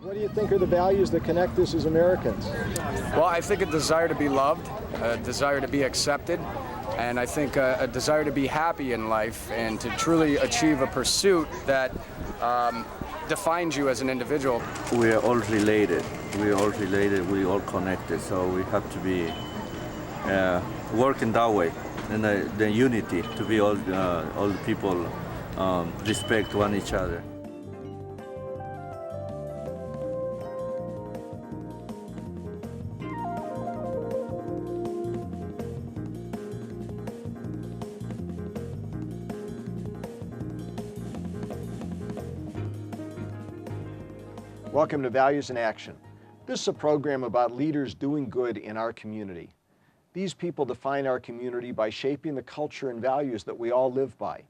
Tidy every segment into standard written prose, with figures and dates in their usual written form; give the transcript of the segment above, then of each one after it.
What do you think are the values that connect us as Americans? Well, I think a desire to be loved, a desire to be accepted, and I think a desire to be happy in life and to truly achieve a pursuit that defines you as an individual. We are all related. We are all related. We are all connected. So we have to be working that way, and the unity to be all the people respect one each other. Welcome to Values in Action. This is a program about leaders doing good in our community. These people define our community by shaping the culture and values that we all live by.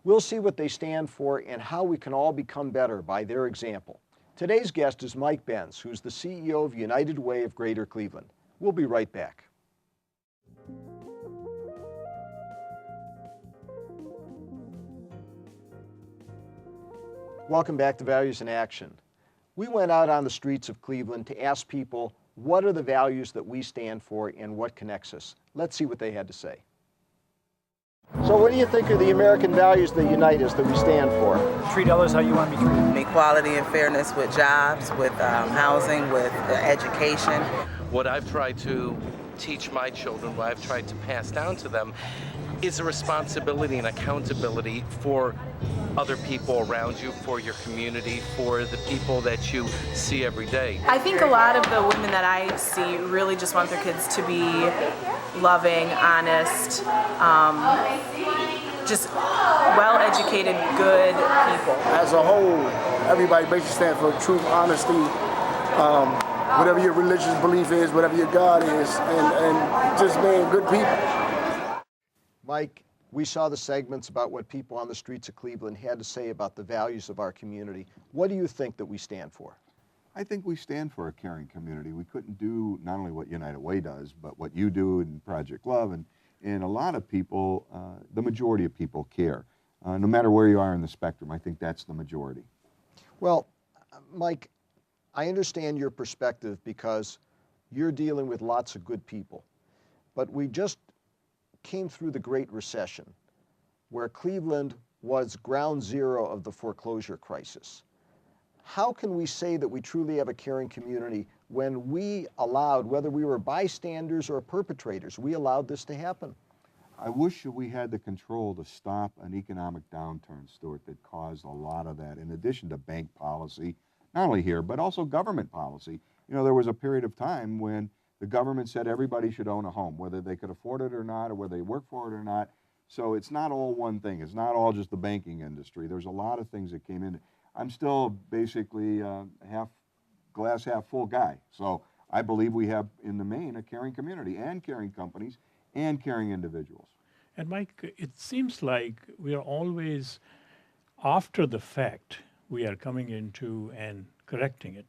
We'll see what they stand for and how we can all become better by their example. Today's guest is Mike Benz, who's the CEO of United Way of Greater Cleveland. We'll be right back. Welcome back to Values in Action. We went out on the streets of Cleveland to ask people what are the values that we stand for and what connects us. Let's see what they had to say. So what do you think are the American values that unite us, that we stand for? Treat others how you want to be treated. Equality and fairness with jobs, with housing, with education. What I've tried to teach my children, what I've tried to pass down to them, is a responsibility and accountability for other people around you, for your community, for the people that you see every day. I think a lot of the women that I see really just want their kids to be loving, honest, just well-educated, good people. As a whole, everybody basically stands for truth, honesty, whatever your religious belief is, whatever your God is, and just being good people. Mike, we saw the segments about what people on the streets of Cleveland had to say about the values of our community. What do you think that we stand for? I think we stand for a caring community. We couldn't do not only what United Way does, but what you do in Project Love. And a lot of people, the majority of people care. No matter where you are in the spectrum, I think that's the majority. Well, Mike, I understand your perspective because you're dealing with lots of good people. But we just came through the Great Recession, where Cleveland was ground zero of the foreclosure crisis. How can we say that we truly have a caring community when we allowed, whether we were bystanders or perpetrators, we allowed this to happen? I wish we had the control to stop an economic downturn, Stuart, that caused a lot of that, in addition to bank policy, not only here, but also government policy. You know, there was a period of time when the government said everybody should own a home, whether they could afford it or not, or whether they work for it or not. So it's not all one thing. It's not all just the banking industry. There's a lot of things that came in. I'm still basically glass half full guy. So I believe we have, in the main, a caring community and caring companies and caring individuals. And Mike, it seems like we are always, after the fact, we are coming into and correcting it.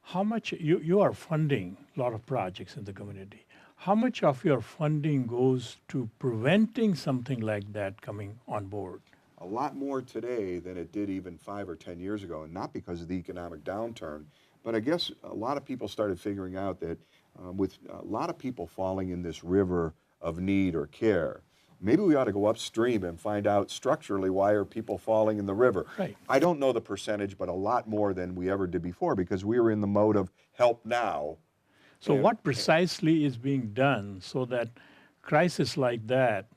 How much, you are funding a lot of projects in the community. How much of your funding goes to preventing something like that coming on board? A lot more today than it did even 5 or 10 years ago, and not because of the economic downturn, but I guess a lot of people started figuring out that with a lot of people falling in this river of need or care, maybe we ought to go upstream and find out structurally why are people falling in the river. Right. I don't know the percentage, but a lot more than we ever did before because we were in the mode of help now. So what precisely is being done so that crisis like that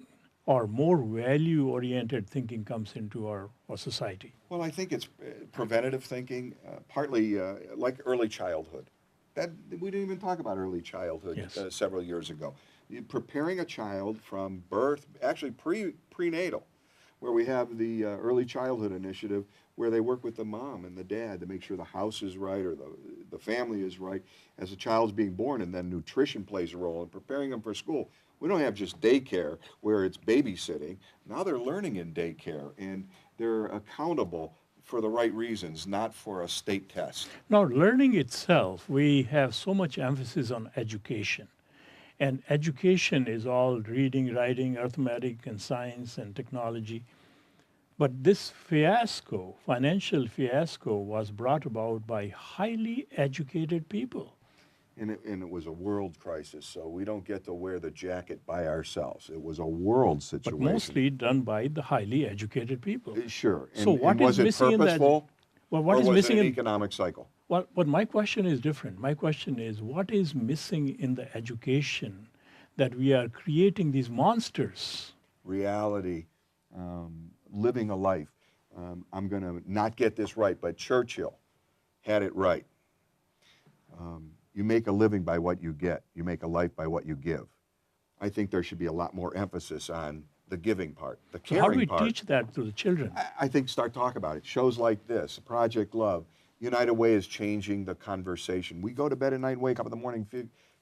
or more value-oriented thinking comes into our society? Well, I think it's preventative thinking, partly like early childhood. That we didn't even talk about early childhood several years ago. Preparing a child from birth, actually prenatal, where we have the early childhood initiative where they work with the mom and the dad to make sure the house is right or the family is right as the child's being born, and then nutrition plays a role in preparing them for school. We don't have just daycare where it's babysitting. Now they're learning in daycare and they're accountable for the right reasons, not for a state test. Now, learning itself, we have so much emphasis on education. And education is all reading, writing, arithmetic, and science and technology. But this fiasco, financial fiasco, was brought about by highly educated people. And it was a world crisis, so we don't get to wear the jacket by ourselves. It was a world But situation. mostly done by the highly educated people. Sure. So what and was is it missing in that? purposeful, Well, what or is was missing it an in? economic cycle? Well, but my question is different. My question is, what is missing in the education that we are creating these monsters? Reality, living a life. I'm going to not get this right, but Churchill had it right. You make a living by what you get. You make a life by what you give. I think there should be a lot more emphasis on the giving part, the So how do we caring part. teach that to the children? I think start talking about it. Shows like this, Project Love, United Way is changing the conversation. We go to bed at night and wake up in the morning,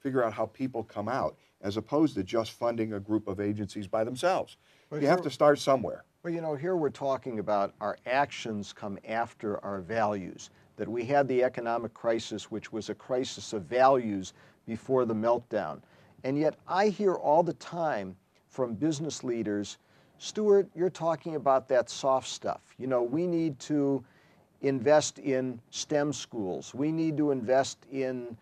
figure out how people come out, as opposed to just funding a group of agencies by themselves. But You have here- to start somewhere. Well, you know, here we're talking about our actions come after our values, that we had the economic crisis, which was a crisis of values before the meltdown. And yet I hear all the time from business leaders, Stuart, you're talking about that soft stuff. You know, we need to invest in STEM schools. We need to invest in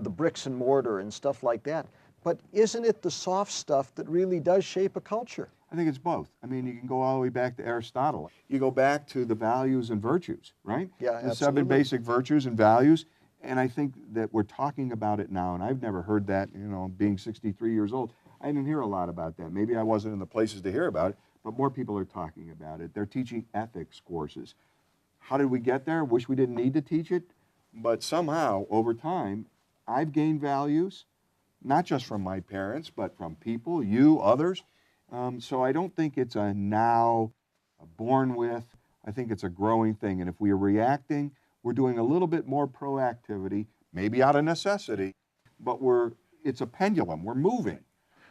the bricks and mortar and stuff like that. But isn't it the soft stuff that really does shape a culture? I think it's both. I mean, you can go all the way back to Aristotle. You go back to the values and virtues, right? Yeah, the seven absolutely. basic virtues and values. And I think that we're talking about it now, and I've never heard that, you know, being 63 years old. I didn't hear a lot about that. Maybe I wasn't in the places to hear about it, but more people are talking about it. They're teaching ethics courses. How did we get there? Wish we didn't need to teach it, but somehow, over time, I've gained values, not just from my parents, but from people, you, others. So I don't think it's a now, a born with. I think it's a growing thing. And if we are reacting, we're doing a little bit more proactivity, maybe out of necessity, but it's a pendulum. We're moving.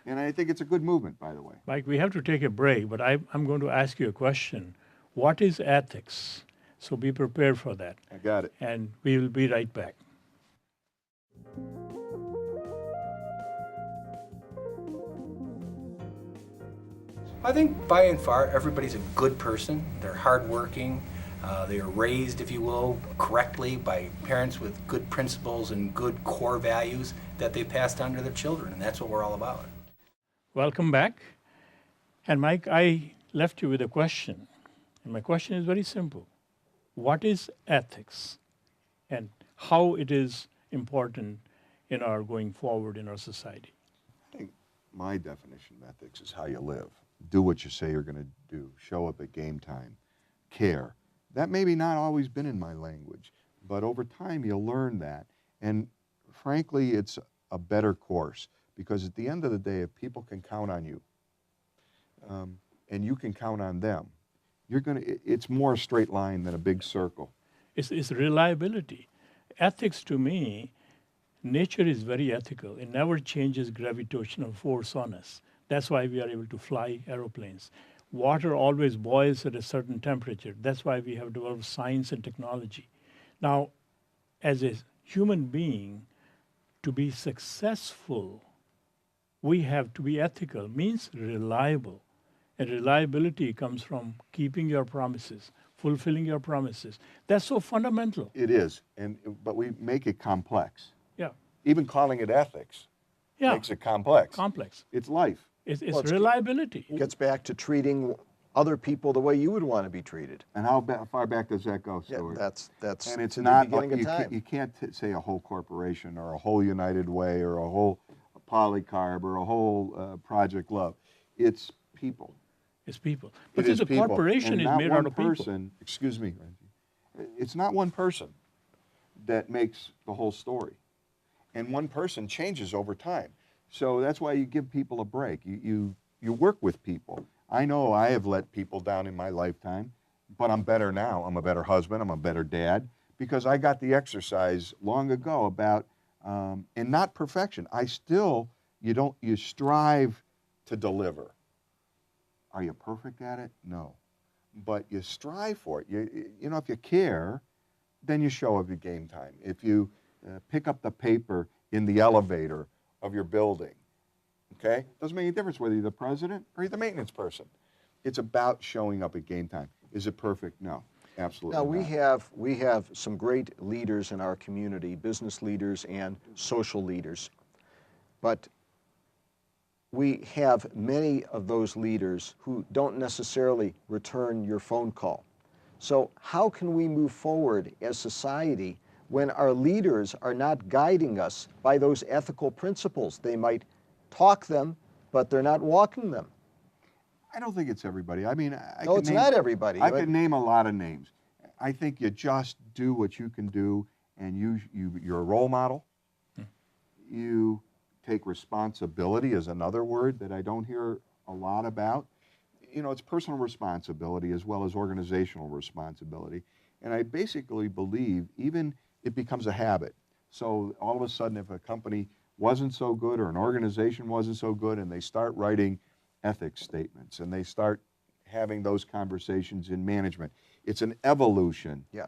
And I think it's a good movement, by the way. Mike, we have to take a break, but I'm going to ask you a question. What is ethics? So be prepared for that. I got it. And we will be right back. I think by and far everybody's a good person. They're hardworking. They are raised, if you will, correctly by parents with good principles and good core values that they passed on to their children, and that's what we're all about. Welcome back. And Mike, I left you with a question. And my question is very simple. What is ethics and how it is important in our going forward in our society? I think my definition of ethics is how you live. Do what you say you're going to do. Show up at game time. Care. That maybe not always been in my language, but over time you'll learn that. And frankly, it's a better course because at the end of the day, if people can count on you and you can count on them, it's more a straight line than a big circle. It's reliability. Ethics to me, nature is very ethical. It never changes gravitational force on us. That's why we are able to fly aeroplanes. Water always boils at a certain temperature. That's why we have developed science and technology. Now, as a human being, to be successful, we have to be ethical, means reliable. And reliability comes from keeping your promises, fulfilling your promises. That's so fundamental. It is, but we make it complex. Yeah. Even calling it ethics makes it complex. Complex. It's life. It's reliability. It gets back to treating other people the way you would want to be treated. And how far back does that go, Yeah, Stuart? that's and it's to not the beginning of time. you can't say a whole corporation or a whole United Way or a whole Polycarb or a whole Project Love. It's people. It's people. But It is the people. corporation And is not made one out of person, people. Excuse me, Reggie. It's not one person that makes the whole story. And one person changes over time. So that's why you give people a break. You work with people. I know I have let people down in my lifetime, but I'm better now. I'm a better husband. I'm a better dad because I got the exercise long ago about, and not perfection. You strive to deliver. Are you perfect at it? No. But you strive for it. You know, if you care, then you show up at game time. If you pick up the paper in the elevator of your building, okay? Doesn't make any difference whether you're the president or you're the maintenance person. It's about showing up at game time. Is it perfect? No, absolutely Now, not. we have some great leaders in our community, business leaders and social leaders. But we have many of those leaders who don't necessarily return your phone call. So how can we move forward as society when our leaders are not guiding us by those ethical principles? They might talk them, but they're not walking them. I don't think it's everybody. I mean, No, it's not everybody. I could name a lot of names. I think you just do what you can do, and you're a role model. You take responsibility is another word that I don't hear a lot about. You know, it's personal responsibility as well as organizational responsibility. And I basically believe even it becomes a habit. So all of a sudden, if a company wasn't so good or an organization wasn't so good and they start writing ethics statements and they start having those conversations in management, it's an evolution. Yeah.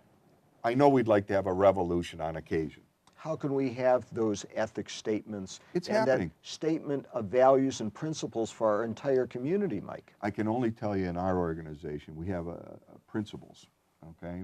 I know we'd like to have a revolution on occasion. How can we have those ethics statements It's and happening. that statement of values and principles for our entire community, Mike? I can only tell you in our organization, we have principles, okay?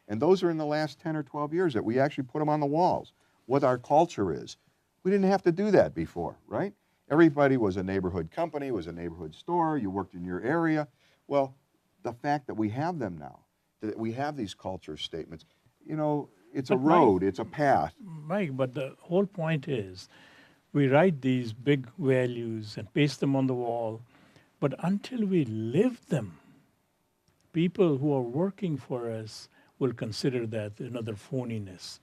And those are in the last 10 or 12 years that we actually put them on the walls, what our culture is. We didn't have to do that before, right? Everybody was a neighborhood company, was a neighborhood store, you worked in your area. Well, the fact that we have them now, that we have these culture statements, you know, it's a road, it's a path. Mike, but the whole point is we write these big values and paste them on the wall, but until we live them, people who are working for us will consider that another phoniness.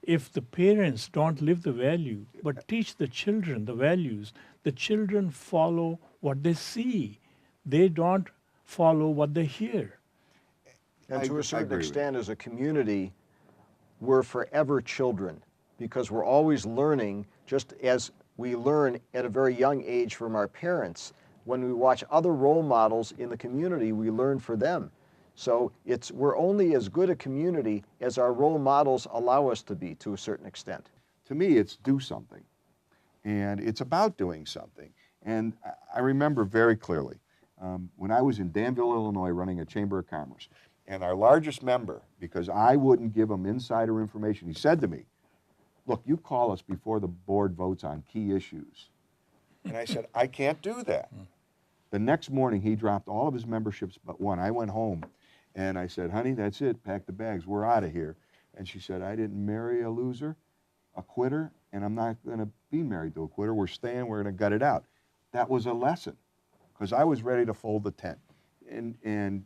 If the parents don't live the value, but teach the children the values, the children follow what they see. They don't follow what they hear. And to a certain agree with extent, as a community, we're forever children because we're always learning, just as we learn at a very young age from our parents. When we watch other role models in the community, we learn for them. So we're only as good a community as our role models allow us to be to a certain extent. To me, it's do something. And it's about doing something. And I remember very clearly when I was in Danville, Illinois, running a Chamber of Commerce, and our largest member, because I wouldn't give him insider information, he said to me, look, you call us before the board votes on key issues. And I said, I can't do that. The next morning, he dropped all of his memberships but one. I went home, and I said, honey, that's it. Pack the bags. We're out of here. And she said, I didn't marry a loser, a quitter, and I'm not going to be married to a quitter. We're staying. We're going to gut it out. That was a lesson, because I was ready to fold the tent. And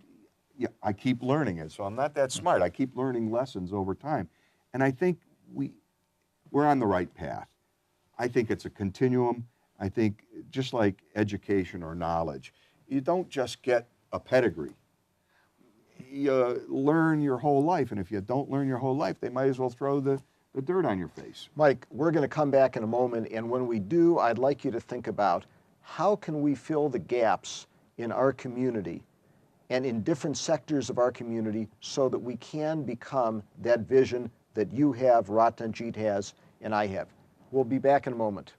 yeah, I keep learning it, so I'm not that smart. I keep learning lessons over time. And I think we're on the right path. I think it's a continuum. I think just like education or knowledge, you don't just get a pedigree. You learn your whole life, and if you don't learn your whole life, they might as well throw the dirt on your face. Mike, we're going to come back in a moment, and when we do, I'd like you to think about how can we fill the gaps in our community and in different sectors of our community so that we can become that vision that you have, Ratanjit has, and I have. We'll be back in a moment.